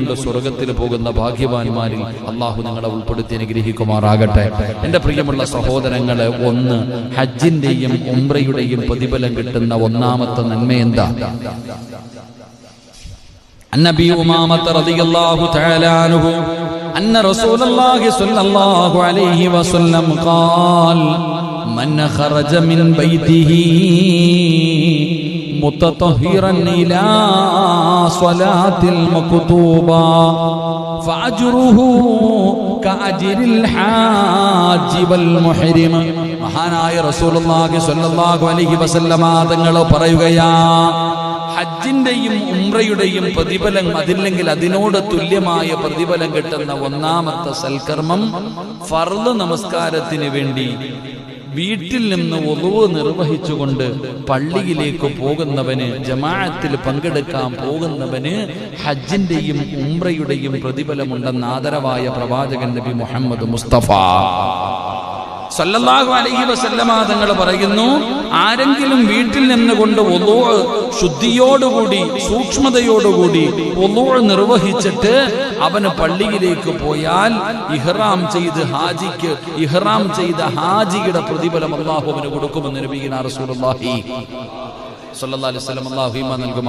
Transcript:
കൊണ്ട് സ്വർഗത്തിൽ പോകുന്ന ഭാഗ്യവാന്മാരിൽ അള്ളാഹു നിങ്ങളെ ഉൾപ്പെടുത്തി അനുഗ്രഹിക്കുമാറാകട്ടെ. എൻ്റെ പ്രിയമുള്ള സഹോദരങ്ങളെ, ഒന്ന് ഹജ്ജിന്റെയും ഉംറയുടെയും പ്രതിഫലം കിട്ടുന്ന ഒന്നാമത്തെ നന്മ എന്താ? അന്നബി ഉമാമത റളിയല്ലാഹു തആല അൻഹു അന്ന റസൂലുള്ളാഹി സ്വല്ലല്ലാഹു അലൈഹി വസല്ലം ഖാൽ മൻ ഖറജ മിൻ ബൈതിഹി മുതതഹിറൻ ഇലാ സ്വലാത്തിൽ മക്തൂബ ഫഅജ്റുഹു കഅജ്രിൽ ഹാജി വൽ മുഹ്രിം. മഹാനായ റസൂലുള്ളാഹി സ്വല്ലല്ലാഹു അലൈഹി വസല്ലമ തങ്ങൾ പറയുകയാ, ഹജ്ജിന്റെയും ഉംറയുടെയും പ്രതിഫലം അതില്ലെങ്കിൽ അതിനോട് തുല്യമായ പ്രതിഫലം കിട്ടുന്ന ഒന്നാമത്തെ സൽക്കർമ്മം ഫർള് നമസ്കാരത്തിന് വേണ്ടി വീട്ടിൽ നിന്ന് വുളൂ നിർവഹിച്ചുകൊണ്ട് പള്ളിയിലേക്ക് പോകുന്നവന്, ജമാഅത്തിൽ പങ്കെടുക്കാൻ പോകുന്നവന് ഹജ്ജിന്റെയും ഉംറയുടെയും പ്രതിഫലമുണ്ടെന്ന് ആദരവായ പ്രവാചകൻ നബി മുഹമ്മദ് മുസ്തഫ സല്ലല്ലാഹു അലൈഹി വസല്ലമ തങ്ങൾ പറയുന്നു, ആരെങ്കിലും വീട്ടിൽ നിന്നുകൊണ്ട് വുളൂ ശുദ്ധിയോടുകൂടി സൂക്ഷ്മതയോടുകൂടി വുളൂ നിർവഹിച്ചിട്ട് അവന് പള്ളിയിലേക്ക് പോയാൽ ഇഹ്റാം ചെയ്ത ഹാജിയുടെ പ്രതിഫലം അല്ലാഹു അവന് കൊടുക്കുമെന്ന് നബിയുനാ റസൂലുള്ളാഹി സ്വല്ലല്ലാഹു അലൈഹി വസല്ലം അല്ലാഹു ഈമാൻ നൽകും.